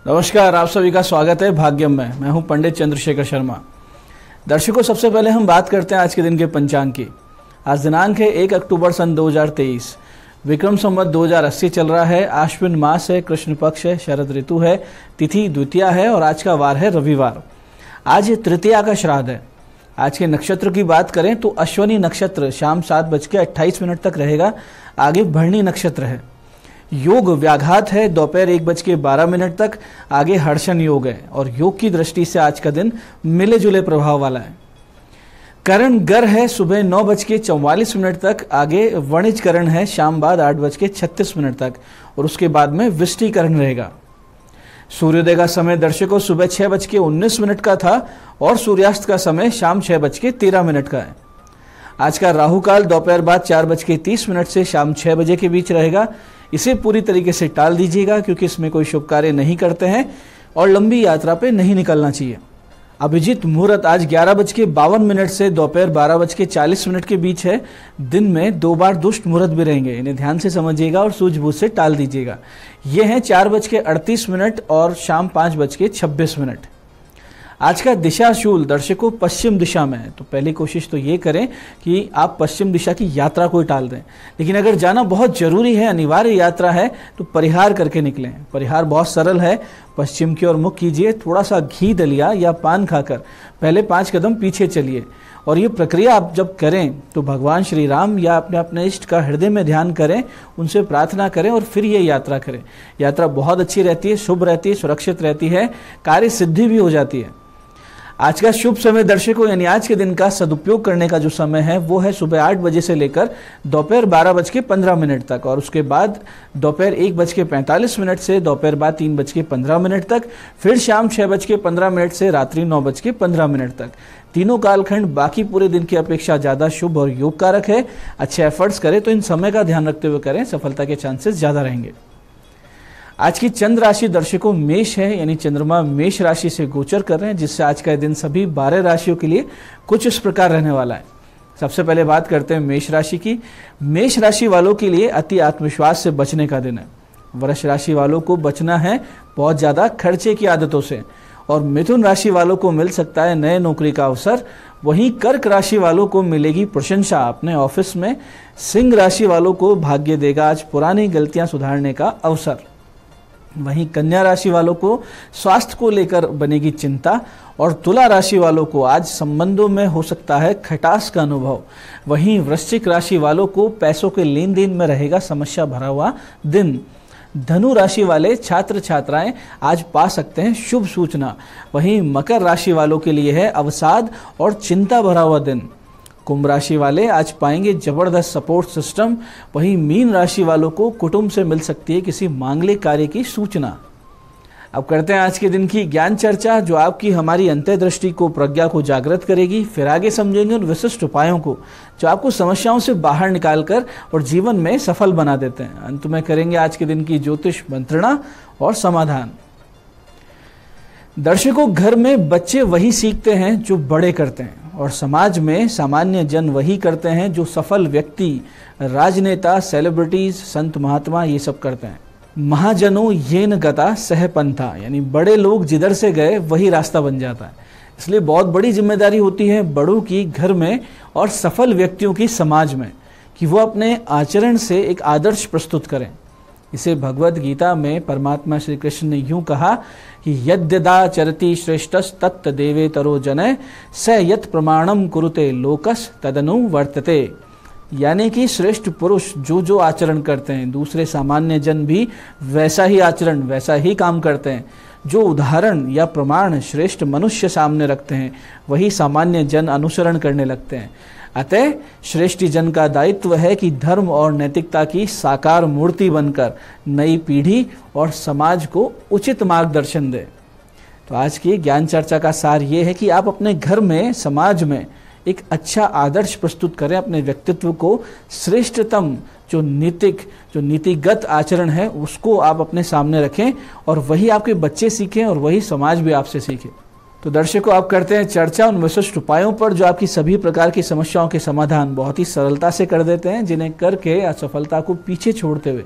नमस्कार, आप सभी का स्वागत है भाग्यम में। मैं हूं पंडित चंद्रशेखर शर्मा। दर्शकों, सबसे पहले हम बात करते हैं आज के दिन के पंचांग की। आज दिनांक है 1 अक्टूबर सन 2023। विक्रम संवत 2080 चल रहा है। आश्विन मास है, कृष्ण पक्ष है, शरद ऋतु है, तिथि द्वितीया है और आज का वार है रविवार। आज तृतीया का श्राद्ध है। आज के नक्षत्र की बात करें तो अश्वनी नक्षत्र शाम 7:28 तक रहेगा। आगे भरणी नक्षत्र है। योग व्याघात है दोपहर 1:12 तक। आगे हर्षण योग है और योग की दृष्टि से आज का दिन मिले जुले प्रभाव वाला है। करण गर है सुबह 9:44 तक। आगे वणिज करण है शाम बाद 8:36 तक और उसके बाद में विष्टि करण रहेगा। सूर्योदय का समय दर्शकों सुबह 6:19 का था और सूर्यास्त का समय शाम 6:13 का है। आज का राहु काल दोपहर बाद 4:30 से शाम 6 बजे के बीच रहेगा। इसे पूरी तरीके से टाल दीजिएगा क्योंकि इसमें कोई शुभ कार्य नहीं करते हैं और लंबी यात्रा पे नहीं निकलना चाहिए। अभिजीत मुहूर्त आज 11:52 से दोपहर 12:40 के बीच है। दिन में 2 बार दुष्ट मुहूर्त भी रहेंगे, इन्हें ध्यान से समझिएगा और सूझबूझ से टाल दीजिएगा। ये हैं 4:38 और शाम 5:26। आज का दिशा शूल दर्शकों पश्चिम दिशा में है, तो पहली कोशिश तो ये करें कि आप पश्चिम दिशा की यात्रा को टाल दें। लेकिन अगर जाना बहुत जरूरी है, अनिवार्य यात्रा है, तो परिहार करके निकलें। परिहार बहुत सरल है। पश्चिम की ओर मुख कीजिए, थोड़ा सा घी दलिया या पान खाकर पहले 5 कदम पीछे चलिए और ये प्रक्रिया आप जब करें तो भगवान श्री राम या अपने इष्ट का हृदय में ध्यान करें, उनसे प्रार्थना करें और फिर ये यात्रा करें। यात्रा बहुत अच्छी रहती है, शुभ रहती है, सुरक्षित रहती है, कार्य सिद्धि भी हो जाती है। आज का शुभ समय दर्शकों यानी आज के दिन का सदुपयोग करने का जो समय है वो है सुबह 8 बजे से लेकर दोपहर 12:15 तक और उसके बाद दोपहर 1:45 से दोपहर बाद 3:15 तक, फिर शाम 6:15 से रात्रि 9:15 तक। तीनों कालखंड बाकी पूरे दिन की अपेक्षा ज़्यादा शुभ और योग कारक है। अच्छे एफर्ट्स करें तो इन समय का ध्यान रखते हुए करें, सफलता के चांसेस ज़्यादा रहेंगे। आज की चंद्र राशि दर्शकों मेष है, यानी चंद्रमा मेष राशि से गोचर कर रहे हैं, जिससे आज का दिन सभी 12 राशियों के लिए कुछ इस प्रकार रहने वाला है। सबसे पहले बात करते हैं मेष राशि की। मेष राशि वालों के लिए अति आत्मविश्वास से बचने का दिन है। वृष राशि वालों को बचना है बहुत ज़्यादा खर्चे की आदतों से और मिथुन राशि वालों को मिल सकता है नए नौकरी का अवसर। वहीं कर्क राशि वालों को मिलेगी प्रशंसा अपने ऑफिस में। सिंह राशि वालों को भाग्य देगा आज पुरानी गलतियां सुधारने का अवसर। वहीं कन्या राशि वालों को स्वास्थ्य को लेकर बनेगी चिंता और तुला राशि वालों को आज संबंधों में हो सकता है खटास का अनुभव। वहीं वृश्चिक राशि वालों को पैसों के लेन देन में रहेगा समस्या भरा हुआ दिन। धनु राशि वाले छात्र छात्राएं आज पा सकते हैं शुभ सूचना। वहीं मकर राशि वालों के लिए है अवसाद और चिंता भरा हुआ दिन। कुंभ राशि वाले आज पाएंगे जबरदस्त सपोर्ट सिस्टम। वहीं मीन राशि वालों को कुटुंब से मिल सकती है किसी मांगलिक कार्य की सूचना। अब करते हैं आज के दिन की ज्ञान चर्चा, जो आपकी हमारी अंतर्दृष्टि को, प्रज्ञा को जागृत करेगी। फिर आगे समझेंगे उन विशिष्ट उपायों को जो आपको समस्याओं से बाहर निकालकर और जीवन में सफल बना देते हैं। अंत में करेंगे आज के दिन की ज्योतिष मंत्रणा और समाधान। दर्शकों, घर में बच्चे वही सीखते हैं जो बड़े करते हैं और समाज में सामान्य जन वही करते हैं जो सफल व्यक्ति, राजनेता, सेलिब्रिटीज, संत महात्मा ये सब करते हैं। महाजनों येन गता सह पंथा, यानी बड़े लोग जिधर से गए वही रास्ता बन जाता है। इसलिए बहुत बड़ी जिम्मेदारी होती है बड़ों की घर में और सफल व्यक्तियों की समाज में कि वो अपने आचरण से एक आदर्श प्रस्तुत करें। इसे भगवद गीता में परमात्मा श्री कृष्ण ने यूं कहा कि यद्यदा चरति श्रेष्ठस तत् देवे तरो जनय स यत् प्रमाणम कुरुते लोकस तदनु वर्तते। यानी कि श्रेष्ठ पुरुष जो जो आचरण करते हैं दूसरे सामान्य जन भी वैसा ही आचरण, वैसा ही काम करते हैं। जो उदाहरण या प्रमाण श्रेष्ठ मनुष्य सामने रखते हैं वही सामान्य जन अनुसरण करने लगते हैं। अतः श्रेष्ठ जन का दायित्व है कि धर्म और नैतिकता की साकार मूर्ति बनकर नई पीढ़ी और समाज को उचित मार्गदर्शन दे। तो आज की ज्ञान चर्चा का सार ये है कि आप अपने घर में, समाज में एक अच्छा आदर्श प्रस्तुत करें। अपने व्यक्तित्व को श्रेष्ठतम जो नीतिगत आचरण है उसको आप अपने सामने रखें और वही आपके बच्चे सीखें और वही समाज भी आपसे सीखे। तो दर्शकों, आप करते हैं चर्चा उन विशिष्ट उपायों पर जो आपकी सभी प्रकार की समस्याओं के समाधान बहुत ही सरलता से कर देते हैं, जिन्हें करके असफलता को पीछे छोड़ते हुए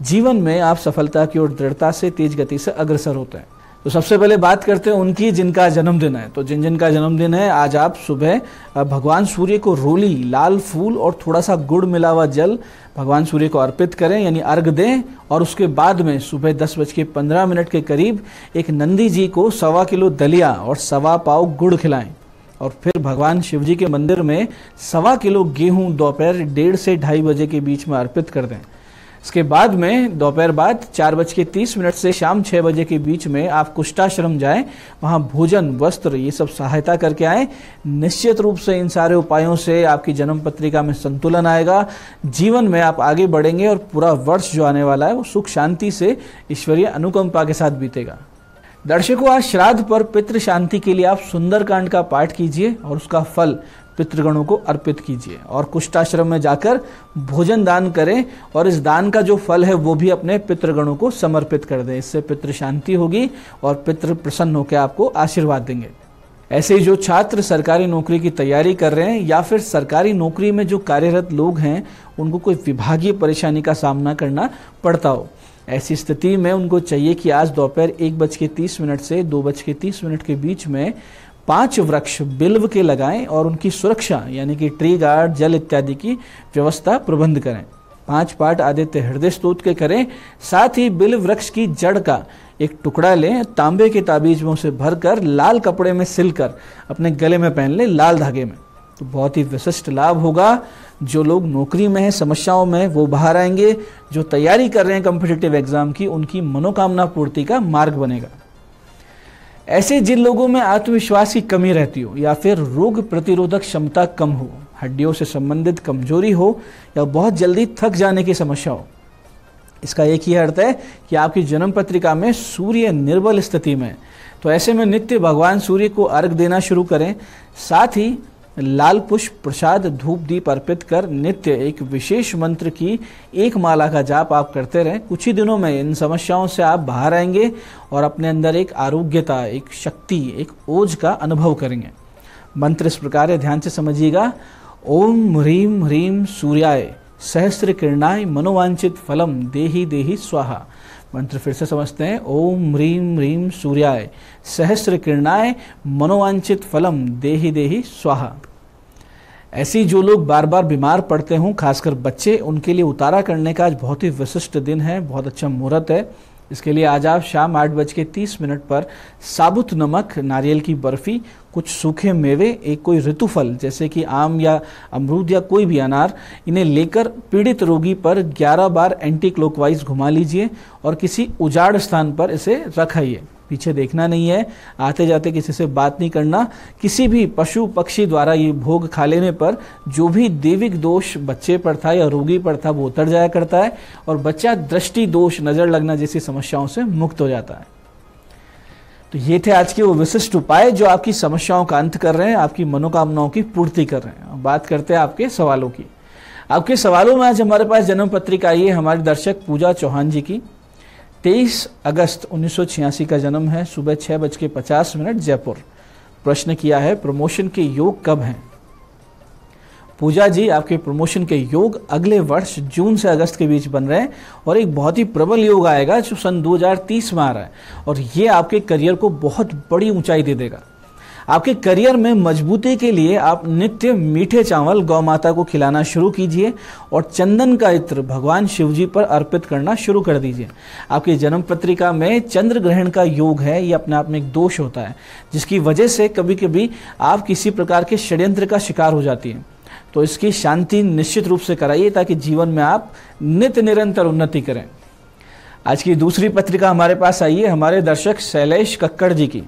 जीवन में आप सफलता की ओर दृढ़ता से, तेज गति से अग्रसर होते हैं। तो सबसे पहले बात करते हैं उनकी जिनका जन्मदिन है। तो जिन जिनका जन्मदिन है, आज आप सुबह भगवान सूर्य को रोली, लाल फूल और थोड़ा सा गुड़ मिला हुआ जल भगवान सूर्य को अर्पित करें, यानी अर्घ दें। और उसके बाद में सुबह 10:15 के करीब एक नंदी जी को 1.25 किलो दलिया और 1.25 पाव गुड़ खिलाएं। और फिर भगवान शिव जी के मंदिर में 1.25 किलो गेहूं दोपहर 1:30 से 2:30 बजे के बीच में अर्पित कर दें। इसके बाद में दोपहर बाद 4:30 से शाम 6 बजे के बीच में आप कुष्ठाश्रम जाएं, वहां भोजन, वस्त्र, ये सब सहायता करके आएं। निश्चित रूप से इन सारे उपायों से आपकी जन्म पत्रिका में संतुलन आएगा, जीवन में आप आगे बढ़ेंगे और पूरा वर्ष जो आने वाला है वो सुख शांति से ईश्वरीय अनुकंपा के साथ बीतेगा। दर्शकों, आज श्राद्ध पर पितृ शांति के लिए आप सुंदरकांड का पाठ कीजिए और उसका फल पितृगणों को अर्पित कीजिए और कुष्ठाश्रम में जाकर भोजन दान करें और इस दान का जो फल है वो भी अपने पितृगणों को समर्पित कर दें। इससे पितृ शांति होगी और पितृ प्रसन्न होकर आपको आशीर्वाद देंगे। ऐसे ही जो छात्र सरकारी नौकरी की तैयारी कर रहे हैं या फिर सरकारी नौकरी में जो कार्यरत लोग हैं, उनको कोई विभागीय परेशानी का सामना करना पड़ता हो, ऐसी स्थिति में उनको चाहिए कि आज दोपहर 1:30 से 2:30 के बीच में 5 वृक्ष बिल्व के लगाएं और उनकी सुरक्षा यानी कि ट्री गार्ड, जल इत्यादि की व्यवस्था प्रबंध करें। 5 पाठ आदित्य हृदय स्तोत्र के करें। साथ ही बिल्व वृक्ष की जड़ का एक टुकड़ा लें, तांबे के ताबीज में उसे भरकर लाल कपड़े में सिलकर अपने गले में पहन लें, लाल धागे में। तो बहुत ही विशिष्ट लाभ होगा। जो लोग नौकरी में हैं, समस्याओं में, वो बाहर आएंगे। जो तैयारी कर रहे हैं कॉम्पिटिटिव एग्जाम की, उनकी मनोकामना पूर्ति का मार्ग बनेगा। ऐसे जिन लोगों में आत्मविश्वास की कमी रहती हो या फिर रोग प्रतिरोधक क्षमता कम हो, हड्डियों से संबंधित कमजोरी हो या बहुत जल्दी थक जाने की समस्या हो, इसका एक ही अर्थ है कि आपकी जन्म पत्रिका में सूर्य निर्बल स्थिति में। तो ऐसे में नित्य भगवान सूर्य को अर्घ देना शुरू करें। साथ ही लाल पुष्प, प्रसाद, धूप, दीप अर्पित कर नित्य एक विशेष मंत्र की 1 माला का जाप आप करते रहें। कुछ ही दिनों में इन समस्याओं से आप बाहर आएंगे और अपने अंदर एक आरोग्यता, एक शक्ति, एक ओज का अनुभव करेंगे। मंत्र इस प्रकार है, ध्यान से समझिएगा। ओम ह्रीम ह्रीम सूर्याय सहस्त्र किरणाय मनोवांछित फलम देहि देहि स्वाहा। मंत्र फिर से समझते हैं। ओम ह्रीम ह्रीम सूर्याय सहस्त्र किरणाय मनोवांछित फलम देहि देहि स्वाहा। ऐसी जो लोग बार बार बीमार पड़ते हों, खासकर बच्चे, उनके लिए उतारा करने का आज बहुत ही विशिष्ट दिन है, बहुत अच्छा मुहूर्त है। इसके लिए आज आप शाम 8:30 पर साबुत नमक, नारियल की बर्फी, कुछ सूखे मेवे, एक कोई ऋतुफल जैसे कि आम या अमरूद या कोई भी अनार, इन्हें लेकर पीड़ित रोगी पर 11 बार एंटी क्लॉकवाइज घुमा लीजिए और किसी उजाड़ स्थान पर इसे रखाइए। पीछे देखना नहीं है, आते जाते किसी से बात नहीं करना। किसी भी पशु पक्षी द्वारा ये भोग खा लेने पर जो भी दैविक दोष बच्चे पर था या रोगी पर था वो उतर जाया करता है और बच्चा दृष्टि दोष, नजर लगना जैसी समस्याओं से मुक्त हो जाता है। तो ये थे आज के वो विशिष्ट उपाय जो आपकी समस्याओं का अंत कर रहे हैं, आपकी मनोकामनाओं की पूर्ति कर रहे हैं। अब बात करते हैं आपके सवालों की। आपके सवालों में आज हमारे पास जन्म पत्रिका आई है हमारी दर्शक पूजा चौहान जी की। 23 अगस्त 1986 का जन्म है, सुबह 6:50 जयपुर। प्रश्न किया है, प्रमोशन के योग कब हैं? पूजा जी, आपके प्रमोशन के योग अगले वर्ष जून से अगस्त के बीच बन रहे हैं और एक बहुत ही प्रबल योग आएगा जो सन 2030 में आ रहा है और ये आपके करियर को बहुत बड़ी ऊंचाई दे देगा। आपके करियर में मजबूती के लिए आप नित्य मीठे चावल गौ माता को खिलाना शुरू कीजिए और चंदन का इत्र भगवान शिव जी पर अर्पित करना शुरू कर दीजिए। आपकी जन्म पत्रिका में चंद्र ग्रहण का योग है, ये अपने आप में एक दोष होता है जिसकी वजह से कभी कभी आप किसी प्रकार के षड्यंत्र का शिकार हो जाती है। तो इसकी शांति निश्चित रूप से कराइए ताकि जीवन में आप नित्य निरंतर उन्नति करें। आज की दूसरी पत्रिका हमारे पास आई है हमारे दर्शक शैलेश कक्कड़ जी की।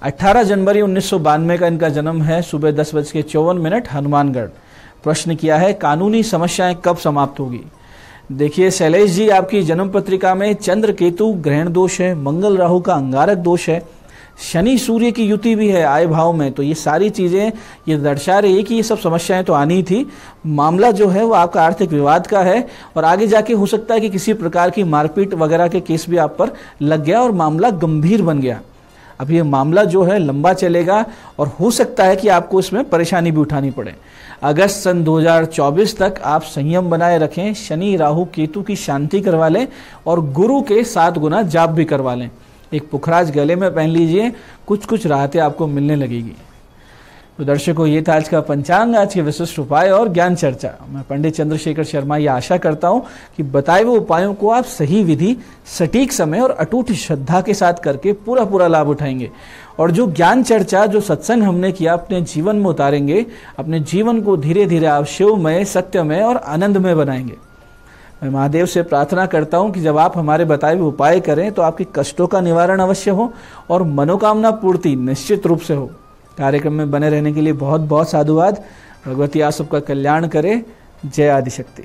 18 जनवरी 1992 का इनका जन्म है, सुबह 10:54 हनुमानगढ़। प्रश्न किया है, कानूनी समस्याएं कब समाप्त होगी? देखिए शैलेश जी, आपकी जन्म पत्रिका में चंद्र केतु ग्रहण दोष है, मंगल राहु का अंगारक दोष है, शनि सूर्य की युति भी है आय भाव में। तो ये सारी चीजें ये दर्शा रही है कि ये सब समस्याएं तो आनी थी। मामला जो है वो आपका आर्थिक विवाद का है और आगे जाके हो सकता है कि किसी प्रकार की मारपीट वगैरह के केस भी आप पर लग गया और मामला गंभीर बन गया। अब ये मामला जो है लंबा चलेगा और हो सकता है कि आपको इसमें परेशानी भी उठानी पड़े। अगस्त सन 2024 तक आप संयम बनाए रखें, शनि राहु केतु की शांति करवा लें और गुरु के 7 गुना जाप भी करवा लें। एक पुखराज गले में पहन लीजिए, कुछ कुछ राहतें आपको मिलने लगेगी। तो दर्शकों, ये था आज का पंचांग, आज के विशिष्ट उपाय और ज्ञान चर्चा। मैं पंडित चंद्रशेखर शर्मा ये आशा करता हूँ कि बताए हुए उपायों को आप सही विधि, सटीक समय और अटूट श्रद्धा के साथ करके पूरा लाभ उठाएंगे। और जो ज्ञान चर्चा, जो सत्संग हमने किया, अपने जीवन में उतारेंगे। अपने जीवन को धीरे धीरे आप शिवमय, सत्यमय और आनंदमय बनाएंगे। मैं महादेव से प्रार्थना करता हूँ कि जब आप हमारे बताए हुए उपाय करें तो आपके कष्टों का निवारण अवश्य हो और मनोकामना पूर्ति निश्चित रूप से हो। कार्यक्रम में बने रहने के लिए बहुत बहुत साधुवाद। भगवती आप सबका कल्याण करे। जय आदिशक्ति।